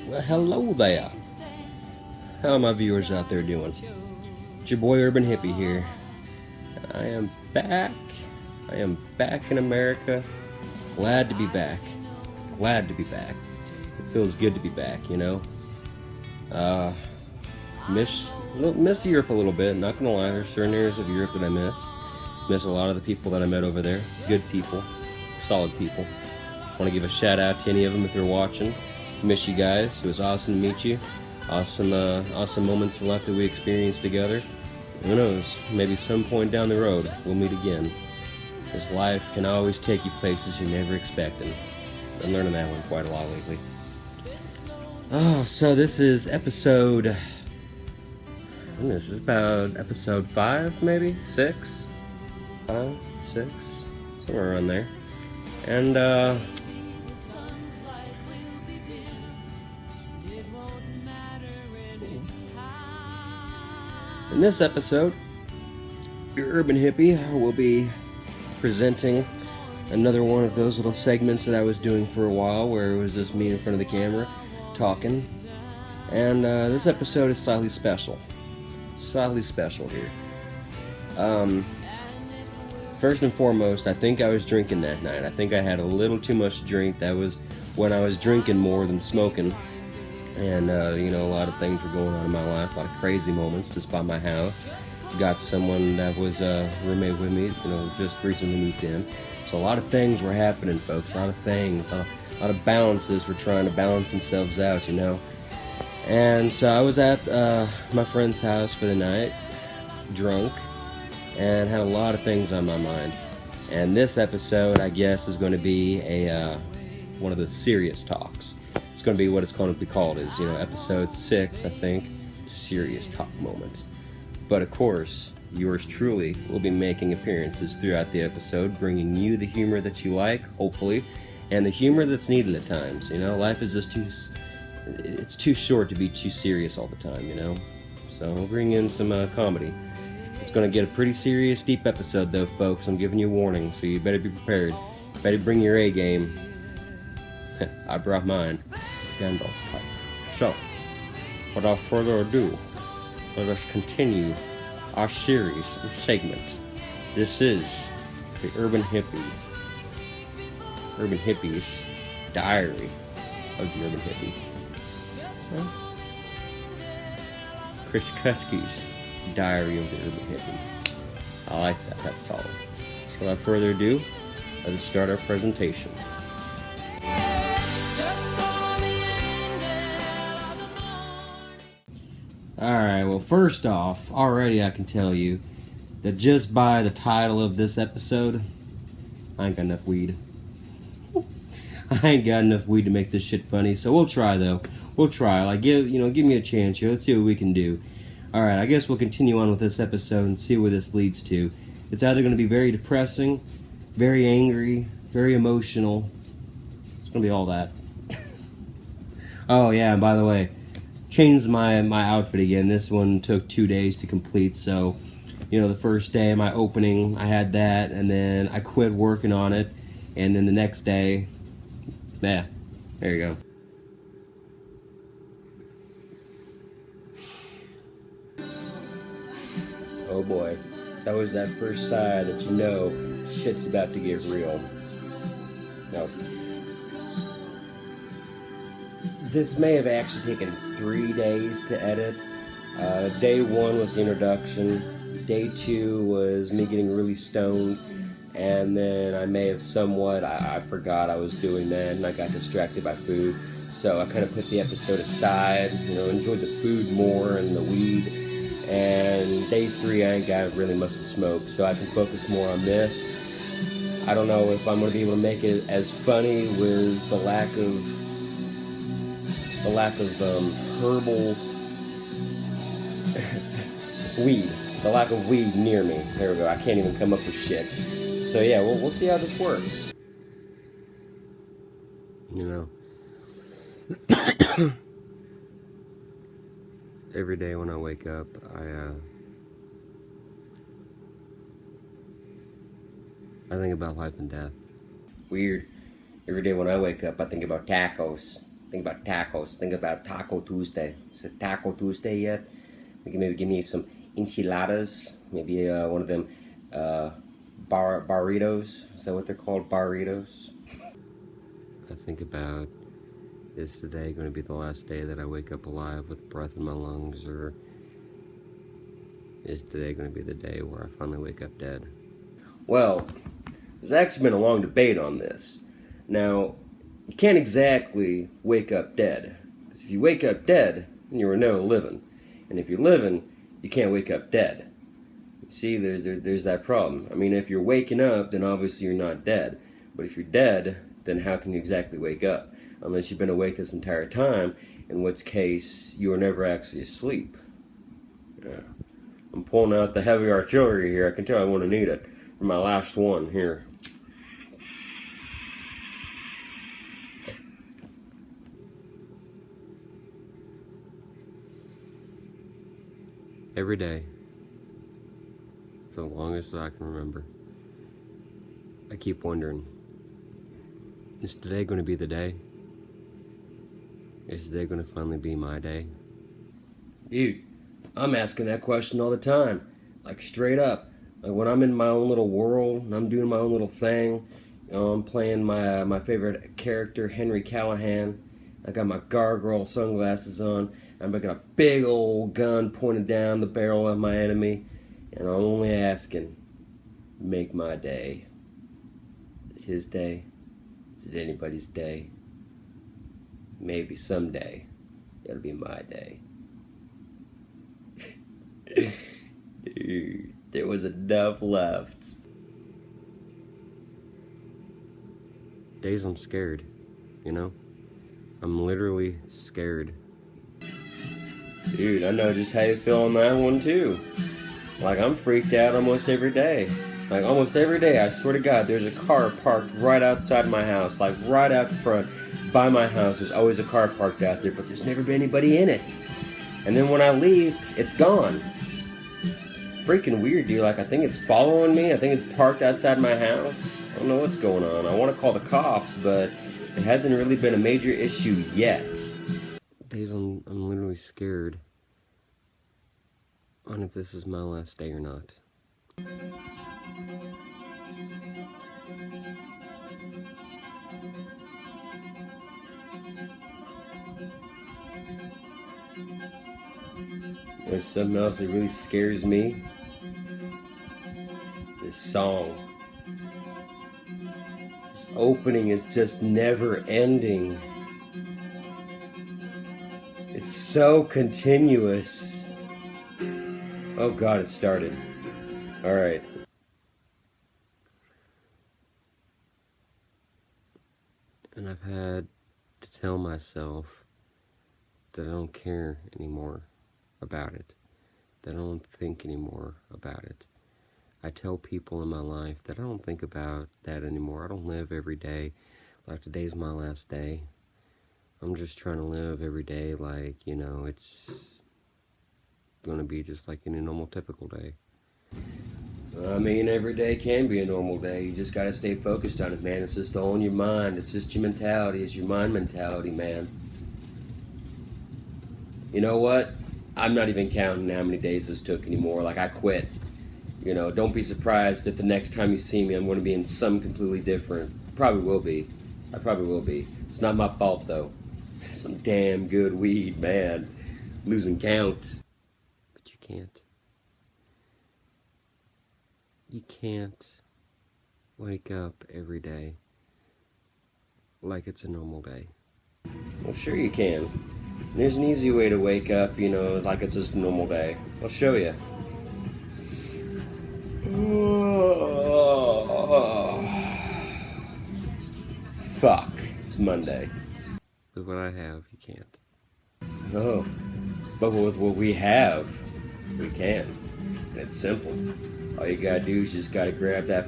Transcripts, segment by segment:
Well, hello there. How are my viewers out there doing? It's your boy Urban Hippie here. I am back. I am back in America. Glad to be back. Glad to be back. It feels good to be back, you know. Miss Europe a little bit, not gonna lie. There's certain areas of Europe that I miss. Miss a lot of the people that I met over there. Good people. Solid people. Want to give a shout out to any of them if they're watching. Miss you guys. It was awesome to meet you. Awesome moments in life that we experienced together. Who knows? Maybe some point down the road we'll meet again. This life can always take you places you never expected. I'm learning that one quite a lot lately. Oh, so this is episode... This is about episode 5, maybe? 6? 5? 6? Somewhere around there. And, in this episode, your Urban Hippie will be presenting another one of those little segments that I was doing for a while where it was just me in front of the camera talking. And this episode is slightly special. Slightly special here. First and foremost, I think I was drinking that night. I think I had a little too much to drink. That was when I was drinking more than smoking. And, a lot of things were going on in my life, a lot of crazy moments just by my house. Got someone that was a roommate with me, just recently moved in. So a lot of things were happening, folks, a lot of things, a lot of balances were trying to balance themselves out, And so I was at my friend's house for the night, drunk, and had a lot of things on my mind. And this episode, I guess, is going to be one of those serious talks. It's going to be what it's going to be called is, episode 6, I think, serious talk moments. But of course, yours truly will be making appearances throughout the episode, bringing you the humor that you like, hopefully, and the humor that's needed at times. Life is just it's too short to be too serious all the time, So we'll bring in some comedy. It's going to get a pretty serious, deep episode, though, folks. I'm giving you a warning, so you better be prepared. You better bring your A game. I brought mine. Gandalf pipe. So, without further ado, let us continue our series and segment. This is the Urban Hippie's Diary of the Urban Hippie. Chris Kuski's Diary of the Urban Hippie. I like that. That's solid. So without further ado, let us start our presentation. Alright, well, first off, already I can tell you that just by the title of this episode, I ain't got enough weed. I ain't got enough weed to make this shit funny, so we'll try, though. We'll try. Give me a chance here. Let's see what we can do. Alright, I guess we'll continue on with this episode and see where this leads to. It's either going to be very depressing, very angry, very emotional. It's going to be all that. Oh, yeah, and by the way, changed my outfit again. This one took 2 days to complete, so, the first day of my opening, I had that, and then I quit working on it, and then the next day, there you go. Oh boy, it's always that first sigh that shit's about to get real. No. This may have actually taken 3 days to edit. Day 1 was the introduction. Day 2 was me getting really stoned. And then I may have I forgot I was doing that, and I got distracted by food. So I kind of put the episode aside, enjoyed the food more and the weed. And day 3, I ain't got really much to smoke, so I can focus more on this. I don't know if I'm going to be able to make it as funny with the lack of herbal weed. The lack of weed near me. There we go. I can't even come up with shit. So yeah, we'll see how this works. Every day when I wake up, I think about life and death. Weird. Every day when I wake up, I think about tacos. Think about tacos. Think about Taco Tuesday. Is it Taco Tuesday yet? Maybe give me some enchiladas. Maybe one of them burritos. Is that what they're called? Burritos? I think about, is today going to be the last day that I wake up alive with breath in my lungs, or is today going to be the day where I finally wake up dead? Well, there's actually been a long debate on this. Now, you can't exactly wake up dead. Because if you wake up dead, then you are no living. And if you're living, you can't wake up dead. You see, there's that problem. I mean, if you're waking up, then obviously you're not dead. But if you're dead, then how can you exactly wake up? Unless you've been awake this entire time, in which case you were never actually asleep. Yeah. I'm pulling out the heavy artillery here. I can tell I want to need it for my last one here. Every day, for the longest that I can remember, I keep wondering, is today going to be the day? Is today going to finally be my day? Dude, I'm asking that question all the time. Like, straight up. Like, when I'm in my own little world, and I'm doing my own little thing, you know, I'm playing my favorite character, Henry Callahan. I got my gargoyle sunglasses on. I'm got a big old gun pointed down the barrel of my enemy. And I'm only asking, make my day. Is it his day? Is it anybody's day? Maybe someday it'll be my day. Dude, there was enough left. Days I'm scared, you know? I'm literally scared. Dude, I know just how you feel on that one too. Like, I'm freaked out almost every day. Like, almost every day, I swear to God, there's a car parked right outside my house. Like, right out front by my house, there's always a car parked out there, but there's never been anybody in it. And then when I leave, it's gone. It's freaking weird, dude. Like, I think it's following me. I think it's parked outside my house. I don't know what's going on. I want to call the cops, but it hasn't really been a major issue yet. Days I'm literally scared on if this is my last day or not. There's something else that really scares me. This song. This opening is just never ending. It's so continuous. Oh God, it started. Alright. And I've had to tell myself that I don't care anymore about it. That I don't think anymore about it. I tell people in my life that I don't think about that anymore. I don't live every day like today's my last day. I'm just trying to live every day like, you know, it's gonna be just like any normal, typical day. I mean, every day can be a normal day. You just gotta stay focused on it, man. It's just all in your mind. It's just your mentality. It's your mind mentality, man. You know what? I'm not even counting how many days this took anymore. Like, I quit. You know, don't be surprised if the next time you see me, I'm going to be in some completely different. Probably will be. I probably will be. It's not my fault, though. Some damn good weed, man. Losing count. But you can't. You can't wake up every day like it's a normal day. Well, sure you can. There's an easy way to wake up, you know, like it's just a normal day. I'll show you. Fuck. It's Monday. With what I have, you can't. Oh. But with what we have, we can. And it's simple. All you gotta do is just gotta grab that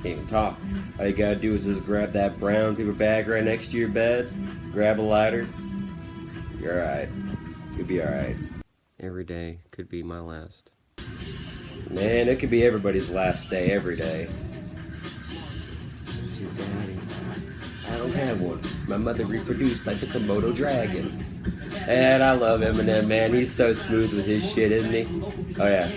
can't even talk. All you gotta do is just grab that brown paper bag right next to your bed, grab a lighter, you're alright. You'll be alright. Every day could be my last. Man, it could be everybody's last day every day. I don't have had one. My mother reproduced like the Komodo dragon. And I love Eminem, man. He's so smooth with his shit, isn't he? Oh yeah.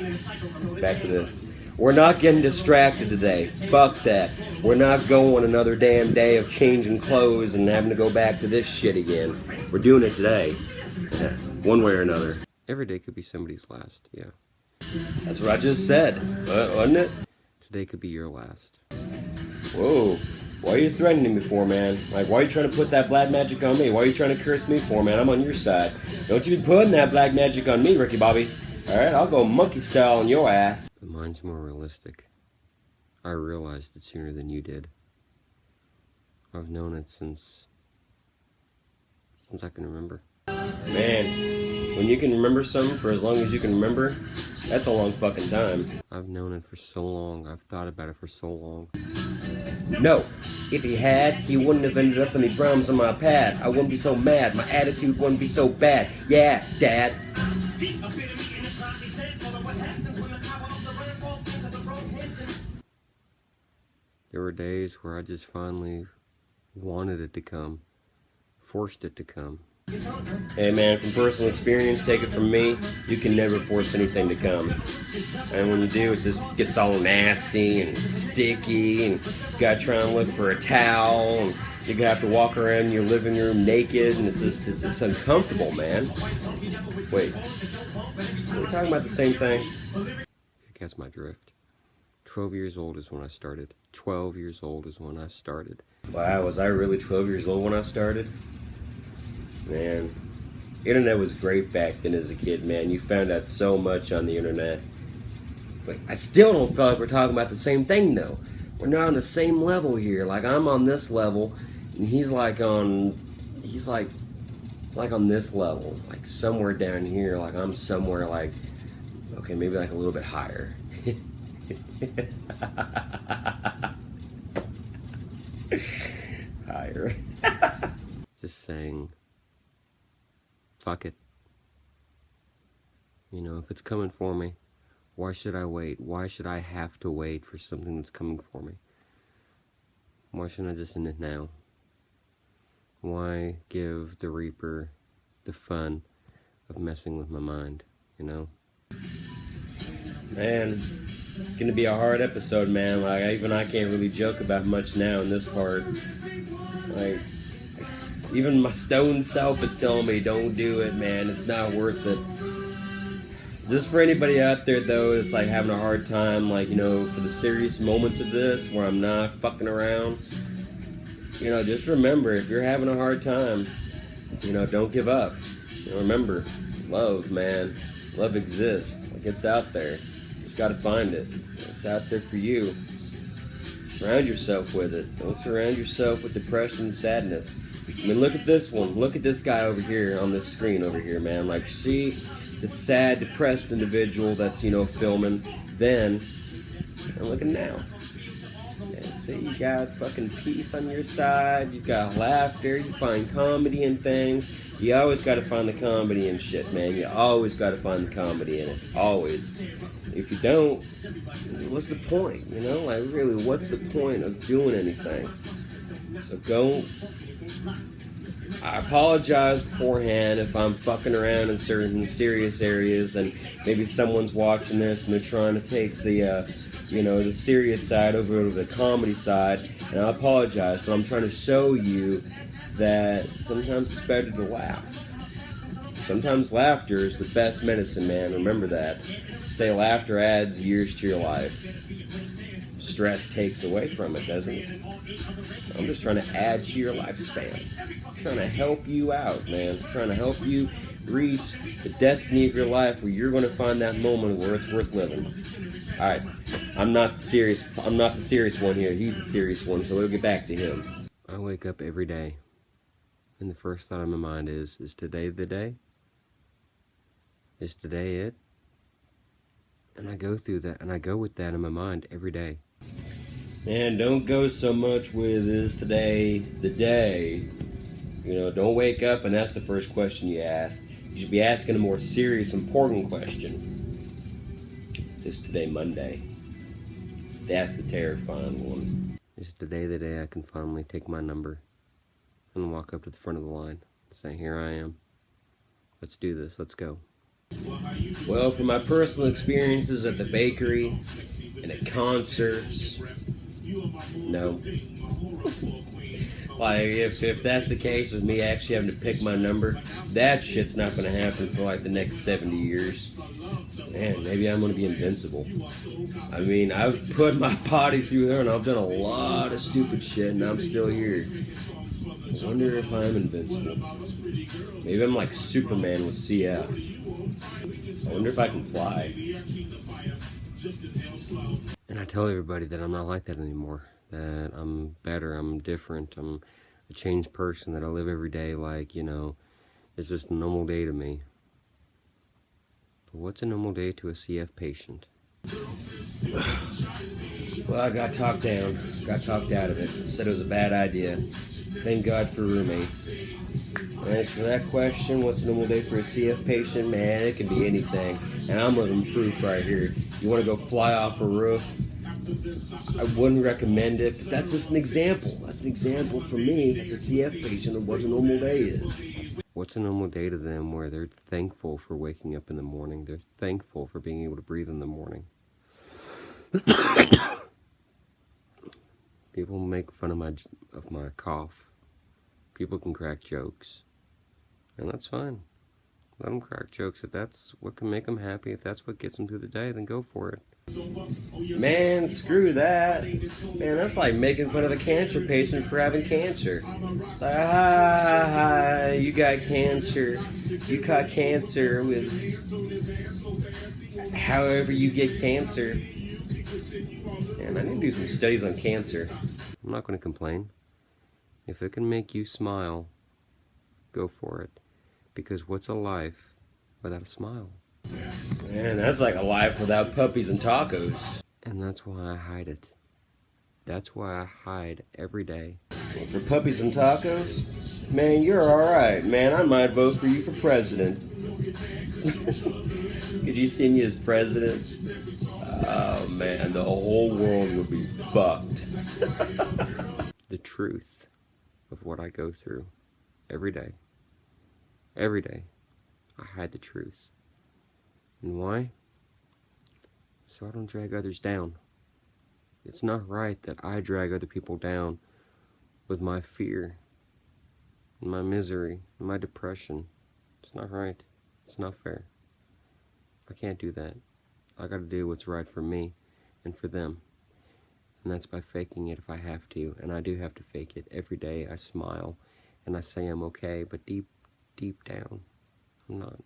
Back to this. We're not getting distracted today. Fuck that. We're not going another damn day of changing clothes and having to go back to this shit again. We're doing it today. Yeah. One way or another. Every day could be somebody's last, yeah. That's what I just said, wasn't it? Today could be your last. Whoa. Why are you threatening me for, man? Like, why are you trying to put that black magic on me? Why are you trying to curse me for, man? I'm on your side. Don't you be putting that black magic on me, Ricky Bobby. Alright, I'll go monkey style on your ass. But mine's more realistic. I realized it sooner than you did. I've known it since I can remember. Man, when you can remember something for as long as you can remember, that's a long fucking time. I've known it for so long. I've thought about it for so long. No, if he had, he wouldn't have ended up in the drums on my pad. I wouldn't be so mad. My attitude wouldn't be so bad. Yeah, Dad. There were days where I just finally wanted it to come, forced it to come. Hey man, from personal experience, take it from me, you can never force anything to come. And when you do, it just gets all nasty and sticky, and you gotta try and look for a towel, and you're gonna have to walk around in your living room naked, and it's just uncomfortable, man. Wait, are we talking about the same thing? You catch my drift. 12 years old is when I started. 12 years old is when I started. Wow, was I really 12 years old when I started? Man, internet was great back then as a kid, man. You found out so much on the internet. But I still don't feel like we're talking about the same thing, though. We're not on the same level here. Like, I'm on this level, and he's like on this level. Like, somewhere down here. Like, I'm somewhere like, okay, maybe like a little bit higher. Higher. Just saying, fuck it. You know, if it's coming for me, why should I wait? Why should I have to wait for something that's coming for me? Why shouldn't I just end it now? Why give the Reaper the fun of messing with my mind, you know? Man, it's gonna be a hard episode, man. Like, even I can't really joke about much now in this part. Like, even my stone self is telling me, don't do it, man. It's not worth it. Just for anybody out there, though, it's like having a hard time, like, you know, for the serious moments of this, where I'm not fucking around, you know, just remember, if you're having a hard time, you know, don't give up. You know, remember, love, man. Love exists. Like, it's out there. You just gotta find it. It's out there for you. Surround yourself with it. Don't surround yourself with depression and sadness. I mean, look at this one. Look at this guy over here on this screen over here, man. Like, see the sad, depressed individual that's, you know, filming. Then, and look at now. And see, you got fucking peace on your side. You got laughter. You find comedy in things. You always got to find the comedy in shit, man. You always got to find the comedy in it. Always. If you don't, what's the point? You know, like, really, what's the point of doing anything? So don't. I apologize beforehand if I'm fucking around in certain serious areas, and maybe someone's watching this and they're trying to take the, you know, the serious side over to the comedy side, and I apologize, but I'm trying to show you that sometimes it's better to laugh. Sometimes laughter is the best medicine, man. Remember that. Say laughter adds years to your life. Stress takes away from it, doesn't it? So I'm just trying to add to your lifespan. I'm trying to help you out, man. I'm trying to help you reach the destiny of your life where you're going to find that moment where it's worth living. Alright, I'm not the serious one here. He's the serious one, so we'll get back to him. I wake up every day, and the first thought on my mind is today the day? Is today it? And I go through that, and I go with that in my mind every day. And don't go so much with, is today the day? You know, don't wake up and that's the first question you ask. You should be asking a more serious, important question. Is today Monday? That's the terrifying one. Is today the day I can finally take my number and walk up to the front of the line. Say, here I am. Let's do this. Let's go. Well, from my personal experiences at the bakery and at concerts, no. Like, if that's the case with me actually having to pick my number, that shit's not going to happen for like the next 70 years. Man, maybe I'm going to be invincible. I mean, I've put my body through there and I've done a lot of stupid shit and I'm still here. I wonder if I'm invincible. Maybe I'm like Superman with CF. I wonder if I can fly. And I tell everybody that I'm not like that anymore. That I'm better, I'm different, I'm a changed person, that I live every day like, you know, it's just a normal day to me. But what's a normal day to a CF patient? Well, I got talked down, got talked out of it, said it was a bad idea. Thank God for roommates. And as for that question, what's a normal day for a CF patient? Man, it can be anything. And I'm living proof right here. You want to go fly off a roof? I wouldn't recommend it, but that's just an example. That's an example for me as a CF patient of what a normal day is. What's a normal day to them where they're thankful for waking up in the morning? They're thankful for being able to breathe in the morning. People make fun of my cough. People can crack jokes. And that's fine. Let them crack jokes. If that's what can make them happy, if that's what gets them through the day, then go for it. Man, screw that. Man, that's like making fun of a cancer patient for having cancer. It's like, you got cancer. You caught cancer with however you get cancer. And I need to do some studies on cancer. I'm not going to complain. If it can make you smile, go for it. Because what's a life without a smile? Man, that's like a life without puppies and tacos. And that's why I hide it. That's why I hide every day. Well, for puppies and tacos? Man, you're alright. Man, I might vote for you for president. Could you see me as president? Oh man, the whole world would be fucked. The truth of what I go through every day. Every day, I hide the truth. And why? So I don't drag others down. It's not right that I drag other people down with my fear, and my misery, and my depression. It's not right. It's not fair. I can't do that. I gotta do what's right for me and for them. And that's by faking it if I have to. And I do have to fake it. Every day I smile and I say I'm okay, but deep down, I'm not.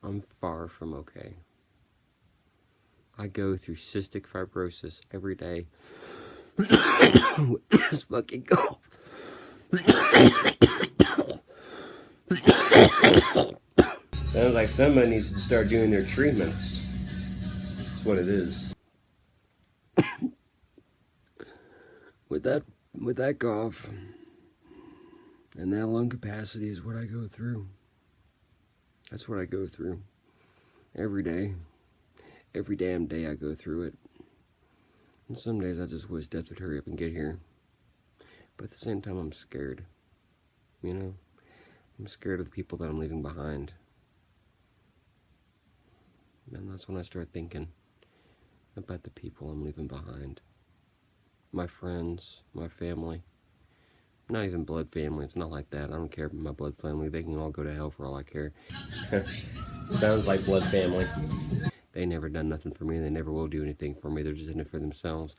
I'm far from okay. I go through cystic fibrosis every day. Just fucking go. Sounds like somebody needs to start doing their treatments. That's what it is. With that cough and that lung capacity is what I go through. That's what I go through. Every day. Every damn day I go through it. And some days I just wish death would hurry up and get here. But at the same time I'm scared. You know? I'm scared of the people that I'm leaving behind. And that's when I start thinking about the people I'm leaving behind. My friends, my family. Not even blood family, it's not like that. I don't care about my blood family. They can all go to hell for all I care. Sounds like blood family. They never done nothing for me. They never will do anything for me. They're just in it for themselves.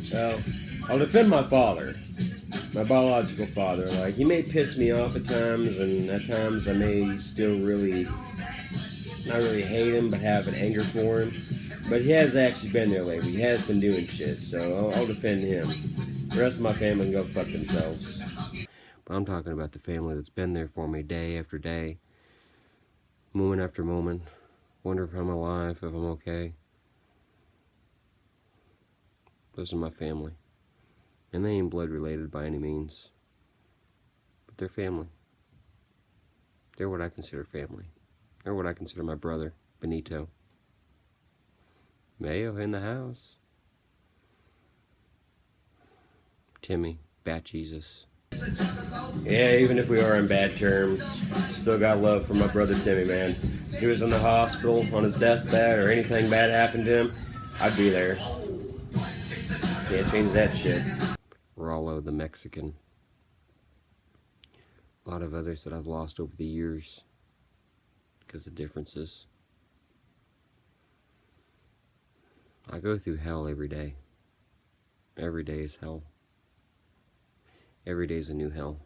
So, I'll defend my father. My biological father. Like, he may piss me off at times, and at times I may still really, not really hate him, but have an anger for him. But he has actually been there lately. He has been doing shit, so I'll defend him. The rest of my family can go fuck themselves. But I'm talking about the family that's been there for me day after day, moment after moment. Wonder if I'm alive, if I'm okay. Those are my family. And they ain't blood related by any means. But they're family. They're what I consider family. They're what I consider my brother, Benito. Mayo in the house. Timmy, Bat Jesus. Yeah, even if we are on bad terms, still got love for my brother Timmy, man. If he was in the hospital on his deathbed or anything bad happened to him, I'd be there. Can't change that shit. Rollo the Mexican. A lot of others that I've lost over the years because of differences. I go through hell every day. Every day is hell. Every day is a new hell.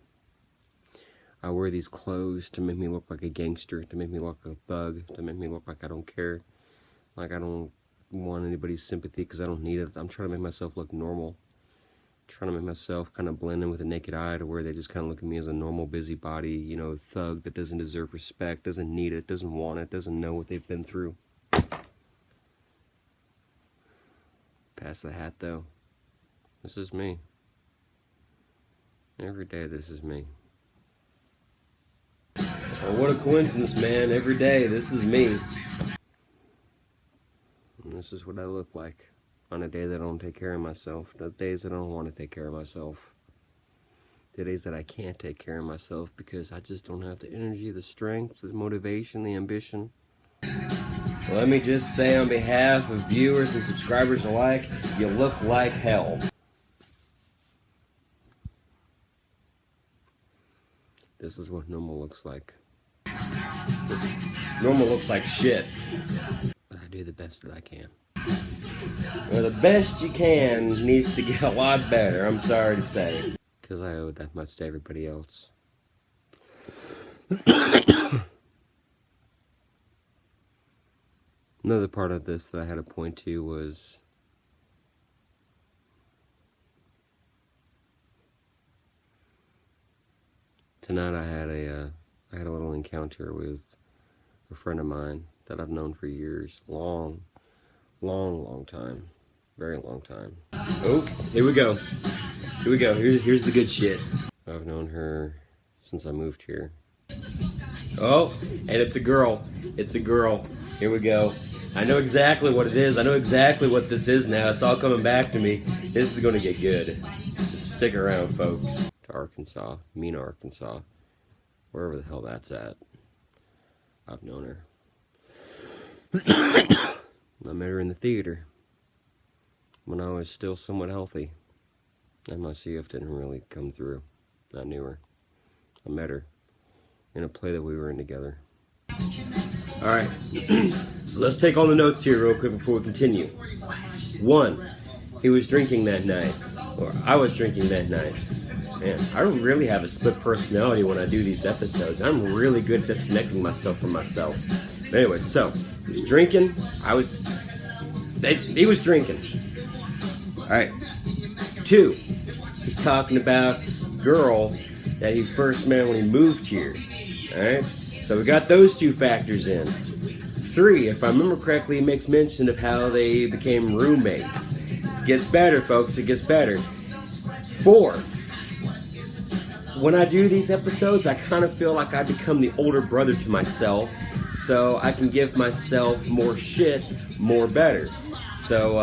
I wear these clothes to make me look like a gangster, to make me look like a thug, to make me look like I don't care, like I don't want anybody's sympathy because I don't need it. I'm trying to make myself look normal. Trying to make myself kind of blend in with the naked eye to where they just kind of look at me as a normal busybody, you know, thug that doesn't deserve respect, doesn't need it, doesn't want it, doesn't know what they've been through. Pass the hat though. This is me. Every day this is me. Oh, what a coincidence, man. Every day this is me. And this is what I look like on a day that I don't take care of myself. The days that I don't want to take care of myself. The days that I can't take care of myself because I just don't have the energy, the strength, the motivation, the ambition. Well, let me just say on behalf of viewers and subscribers alike, you look like hell. This is what normal looks like. Normal looks like shit. But I do the best that I can. Well, the best you can needs to get a lot better, I'm sorry to say. Because I owe that much to everybody else. Another part of this that I had to point to was tonight I had a little encounter with a friend of mine that I've known for years. Long time. Very long time. Oh, here we go. Here we go. Here's the good shit. I've known her since I moved here. Oh, and it's a girl. It's a girl. Here we go. I know exactly what it is. I know exactly what this is now. It's all coming back to me. This is going to get good. Stick around, folks. To Arkansas. Mena, Arkansas. Wherever the hell that's at. I've known her. I met her in the theater when I was still somewhat healthy. And my CF didn't really come through. I knew her. I met her in a play that we were in together. Alright, so let's take all the notes here real quick before we continue. 1, he was drinking that night. Or I was drinking that night. Man, I don't really have a split personality when I do these episodes. I'm really good at disconnecting myself from myself. But anyway, so, he was drinking. He was drinking. Alright. 2, he's talking about a girl that he first met when he moved here. Alright? So we got those 2 factors in. 3, if I remember correctly, he makes mention of how they became roommates. This gets better, folks. It gets better. 4, when I do these episodes, I kind of feel like I become the older brother to myself, so I can give myself more shit, more better. So,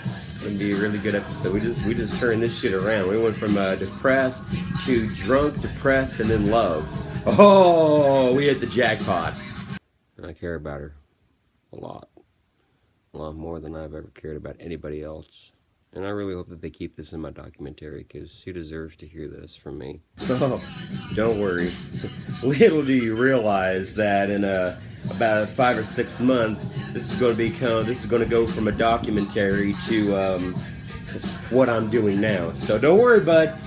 it's gonna be a really good episode. We just turned this shit around. We went from depressed to drunk, depressed, and then love. Oh, we hit the jackpot. And I care about her a lot more than I've ever cared about anybody else. And I really hope that they keep this in my documentary, because she deserves to hear this from me. Oh, don't worry. Little do you realize that in about 5 or 6 months, this is going to go from a documentary to what I'm doing now. So don't worry, bud.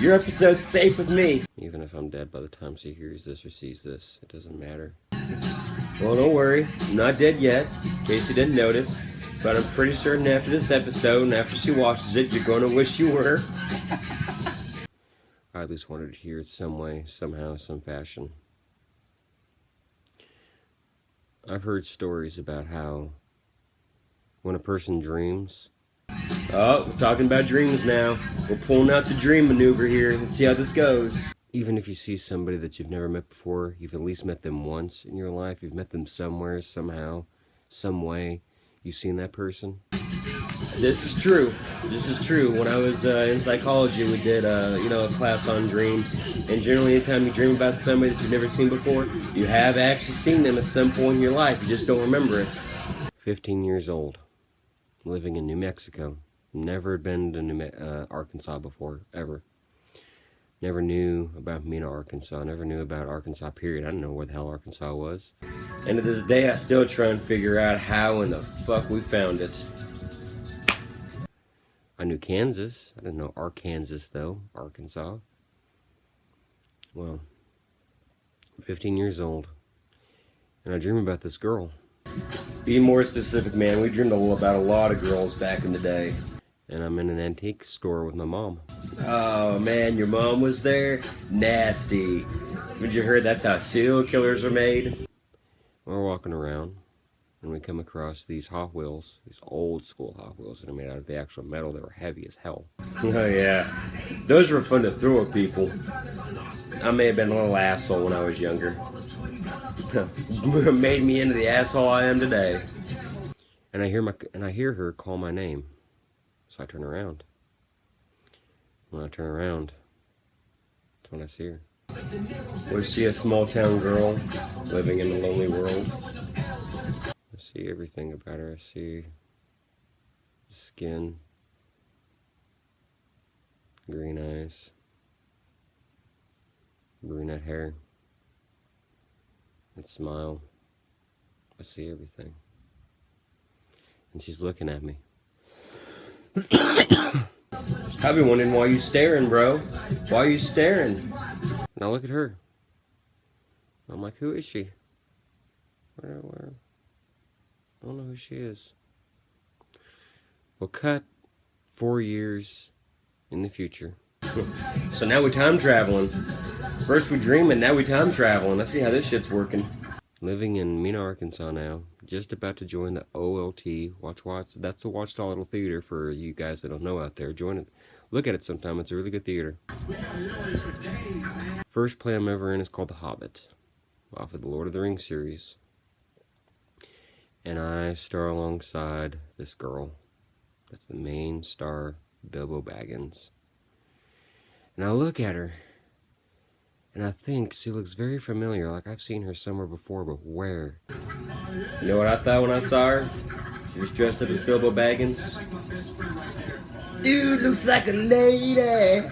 Your episode's safe with me. Even if I'm dead by the time she hears this or sees this, it doesn't matter. Well, don't worry. I'm not dead yet, in case you didn't notice. But I'm pretty certain after this episode and after she watches it, you're going to wish you were. I at least wanted to hear it some way, somehow, some fashion. I've heard stories about how when a person dreams... Oh, we're talking about dreams now. We're pulling out the dream maneuver here. Let's see how this goes. Even if you see somebody that you've never met before, you've at least met them once in your life. You've met them somewhere, somehow, some way. You've seen that person. This is true. This is true. When I was in psychology, we did a class on dreams. And generally, anytime you dream about somebody that you've never seen before, you have actually seen them at some point in your life. You just don't remember it. 15 years old, living in New Mexico. Never been to Arkansas before, ever. Never knew about Mena, Arkansas. Never knew about Arkansas, period. I didn't know where the hell Arkansas was. And to this day, I still try and figure out how in the fuck we found it. I knew Kansas. I didn't know Arkansas, though. Arkansas. Well, 15 years old. And I dream about this girl. Be more specific, man. We dreamed about a lot of girls back in the day. And I'm in an antique store with my mom. Oh, man, your mom was there? Nasty. Haven't you heard that's how serial killers are made? We're walking around, and we come across these Hot Wheels, these old school Hot Wheels that are made out of the actual metal. They were heavy as hell. Oh, yeah. Those were fun to throw at people. I may have been a little asshole when I was younger. Made me into the asshole I am today. And I hear her call my name. So I turn around. When I turn around, that's when I see her. Was she a small town girl living in a lonely world? I see everything about her. I see the skin, green eyes, brunette hair, that smile. I see everything. And she's looking at me. I've been wondering why you staring, bro. Why are you staring? And I look at her. I'm like, who is she? Where? I don't know who she is. Well, cut 4 years in the future. So now we time traveling. First we dreaming, now we time traveling. I see how this shit's working. Living in Mena, Arkansas now. Just about to join the OLT. Watch. That's the Watchtower Little Theater for you guys that don't know out there. Join it. Look at it sometime. It's a really good theater. First play I'm ever in is called The Hobbit, off of the Lord of the Rings series. And I star alongside this girl. That's the main star, Bilbo Baggins. And I look at her, and I think she looks very familiar, like I've seen her somewhere before, but where? You know what I thought when I saw her? She was dressed up as Bilbo Baggins. Dude, looks like a lady.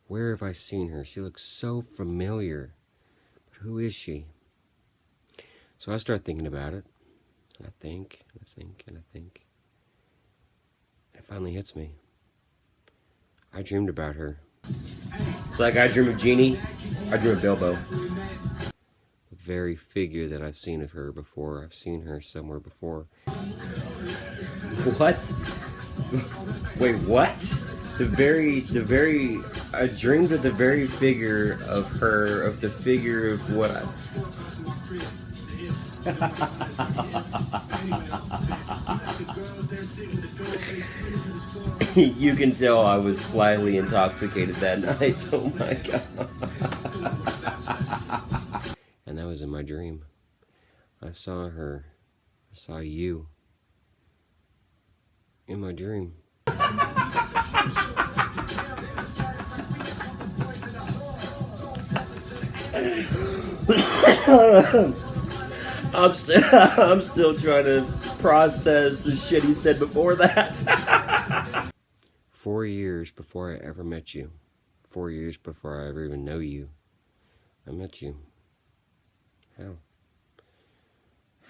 Where have I seen her? She looks so familiar. But who is she? So I start thinking about it. I think. And it finally hits me. I dreamed about her. It's like I dream of Genie, I dream of Bilbo. The very figure that I've seen of her before. I've seen her somewhere before. What? Wait, what? I dreamed of the very figure of her, of the figure of what You can tell I was slightly intoxicated that night. Oh my god. And that was in my dream. I saw her. I saw you. In my dream. I'm still trying to process the shit he said before that. 4 years before I ever met you. 4 years before I ever even know you. I met you. How?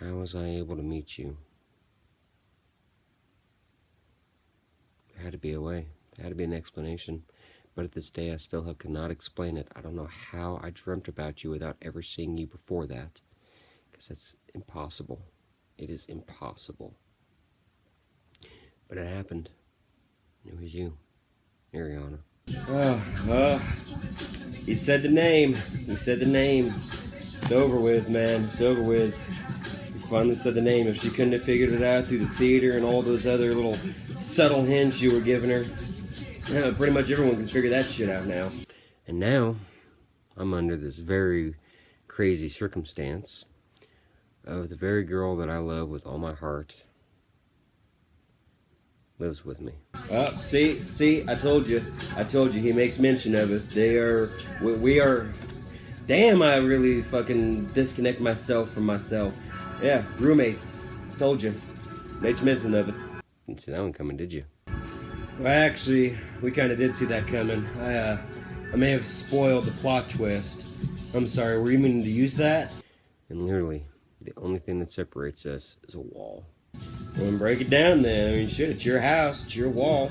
How was I able to meet you? There had to be a way. There had to be an explanation. But at this day, I still cannot explain it. I don't know how I dreamt about you without ever seeing you before that. Because that's impossible. It is impossible. But it happened. It was you, Ariana. He said the name. He said the name. It's over with, man. It's over with. He finally said the name. If she couldn't have figured it out through the theater and all those other little subtle hints you were giving her, pretty much everyone can figure that shit out now. And now, I'm under this very crazy circumstance of the very girl that I love with all my heart, lives with me. See, I told you, he makes mention of it. We are, damn, I really fucking disconnect myself from myself. Yeah, roommates, told you, makes mention of it. Didn't see that one coming, did you? Well, actually, we kind of did see that coming. I may have spoiled the plot twist. I'm sorry, were you meaning to use that? And literally, the only thing that separates us is a wall. Well, then break it down then. I mean, shit, it's your house, it's your wall.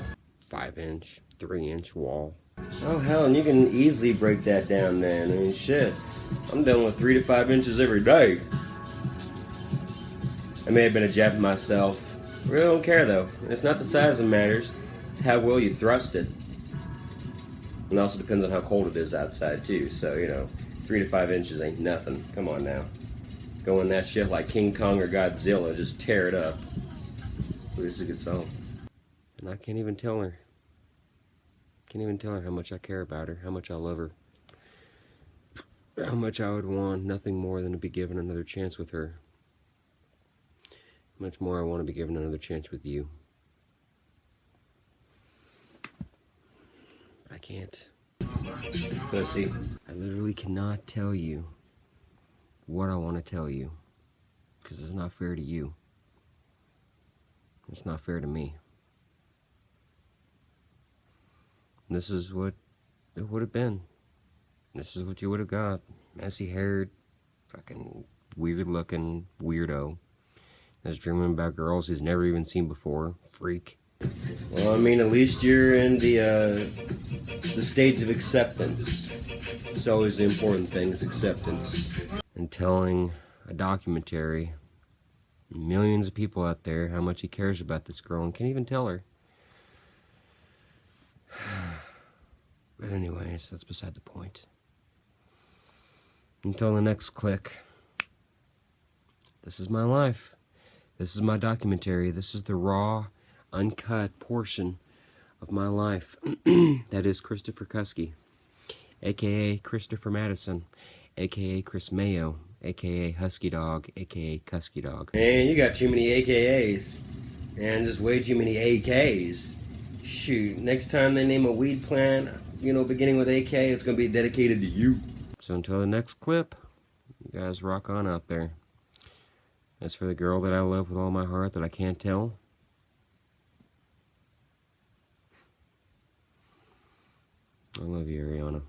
5-inch, 3-inch wall. Oh, hell, and you can easily break that down then. I mean, shit, I'm dealing with 3 to 5 inches every day. I may have been a jab myself. I really don't care, though. It's not the size that matters. It's how well you thrust it. And it also depends on how cold it is outside, too. So, 3 to 5 inches ain't nothing. Come on now. Go in that shit like King Kong or Godzilla. Just tear it up. Ooh, this is a good song. And I can't even tell her. Can't even tell her how much I care about her. How much I love her. How much I would want nothing more than to be given another chance with her. How much more I want to be given another chance with you. I can't. Pussy. I literally cannot tell you what I want to tell you. Because it's not fair to you. It's not fair to me. And this is what it would have been. This is what you would have got. Messy haired, fucking weird looking weirdo. That's dreaming about girls he's never even seen before. Freak. Well, I mean, at least you're in the stage of acceptance. It's always the important thing, is acceptance. And telling a documentary, millions of people out there, how much he cares about this girl and can't even tell her. But anyways, that's beside the point. Until the next click. This is my life. This is my documentary. This is the raw, uncut portion of my life. That is Christopher Kusky, a.k.a. Christopher Madison, a.k.a. Chris Mayo, a.k.a. Husky Dog, a.k.a. Kusky Dog. Man, you got too many AKAs. And just way too many AKs. Shoot, next time they name a weed plant, beginning with AK, it's going to be dedicated to you. So until the next clip, you guys rock on out there. As for the girl that I love with all my heart that I can't tell, I love you, Ariana.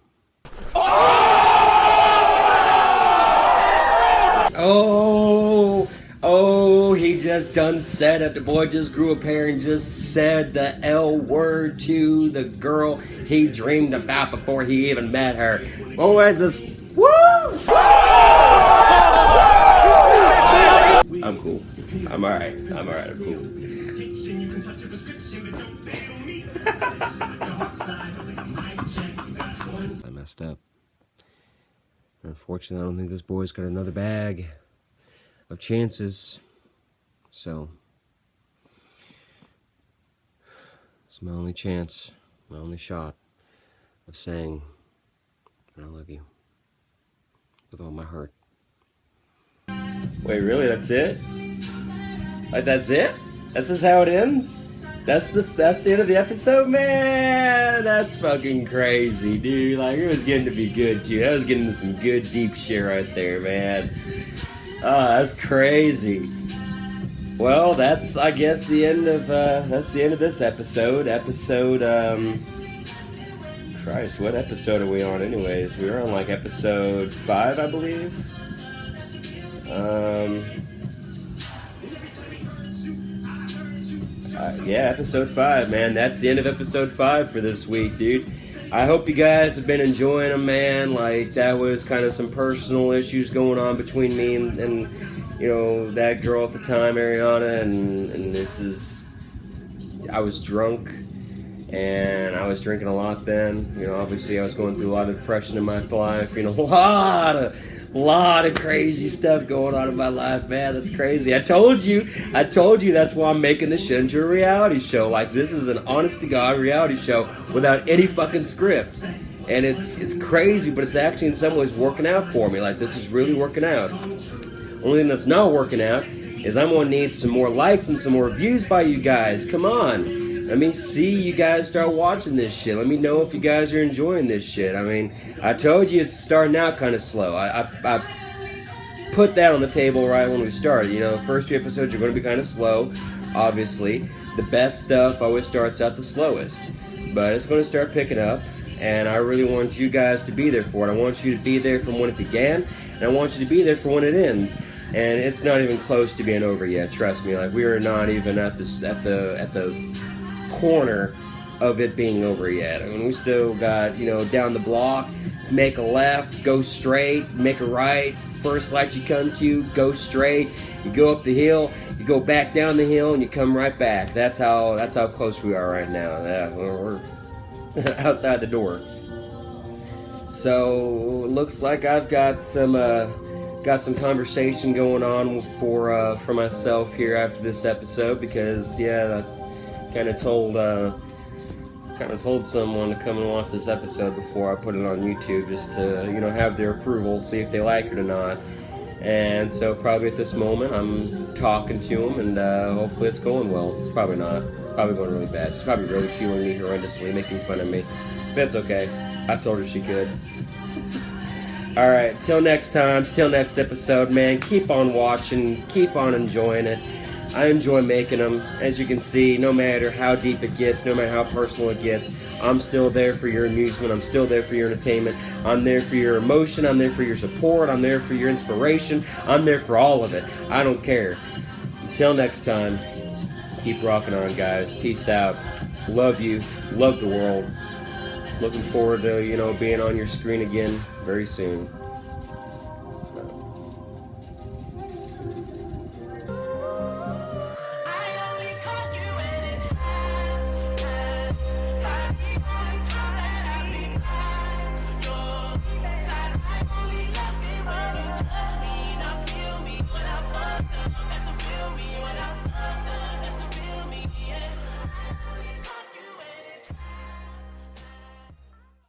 Oh, he just done said it. The boy just grew a pair and just said the L word to the girl he dreamed about before he even met her. Oh, I just, woo! I'm cool. I'm alright. I'm cool. I messed up. Unfortunately, I don't think this boy's got another bag of chances. So, it's my only chance, my only shot of saying, I love you with all my heart. Wait, really? That's it? Like, that's it? That's just how it ends? That's the end of the episode? Man, that's fucking crazy, dude. Like, it was getting to be good, too. I was getting into some good, deep shit right there, man. Oh, that's crazy. Well, that's, I guess, the end of this episode. Christ, what episode are we on anyways? We're on, like, episode 5, I believe. Yeah, episode 5, man. That's the end of episode 5 for this week, dude. I hope you guys have been enjoying them, man. Like, that was kind of some personal issues going on between me and that girl at the time, Ariana, and this is, I was drunk, and I was drinking a lot then. Obviously I was going through a lot of depression in my life, a lot of crazy stuff going on in my life, man. That's crazy. I told you that's why I'm making this shit into a reality show. Like, this is an honest-to-God reality show without any fucking script. And it's crazy, but it's actually in some ways working out for me. Like, this is really working out. Only thing that's not working out is I'm going to need some more likes and some more views by you guys. Come on. Let me see you guys start watching this shit. Let me know if you guys are enjoying this shit. I mean, I told you it's starting out kind of slow. I put that on the table right when we started. You know, the first 2 episodes are going to be kind of slow, obviously. The best stuff always starts out the slowest. But it's going to start picking up, and I really want you guys to be there for it. I want you to be there from when it began, and I want you to be there for when it ends. And it's not even close to being over yet, trust me. Like, we are not even at the corner of it being over yet. I mean, we still got, you know, down the block, make a left, go straight, make a right, first light you come to, go straight, you go up the hill, you go back down the hill, and you come right back. That's how close we are right now. Yeah, we're outside the door. So looks like I've got some conversation going on for myself here after this episode, because yeah, I kind of told someone to come and watch this episode before I put it on YouTube, just to, you know, have their approval, see if they like it or not. And so probably at this moment I'm talking to them, and hopefully it's going well. It's probably not. It's probably going really bad. She's probably ridiculing me horrendously, making fun of me. But it's okay. I told her she could. Alright, till next time, till next episode, man, keep on watching, keep on enjoying it. I enjoy making them. As you can see, no matter how deep it gets, no matter how personal it gets, I'm still there for your amusement, I'm still there for your entertainment, I'm there for your emotion, I'm there for your support, I'm there for your inspiration, I'm there for all of it. I don't care. Until next time, keep rocking on, guys. Peace out. Love you. Love the world. Looking forward to, you know, being on your screen again very soon.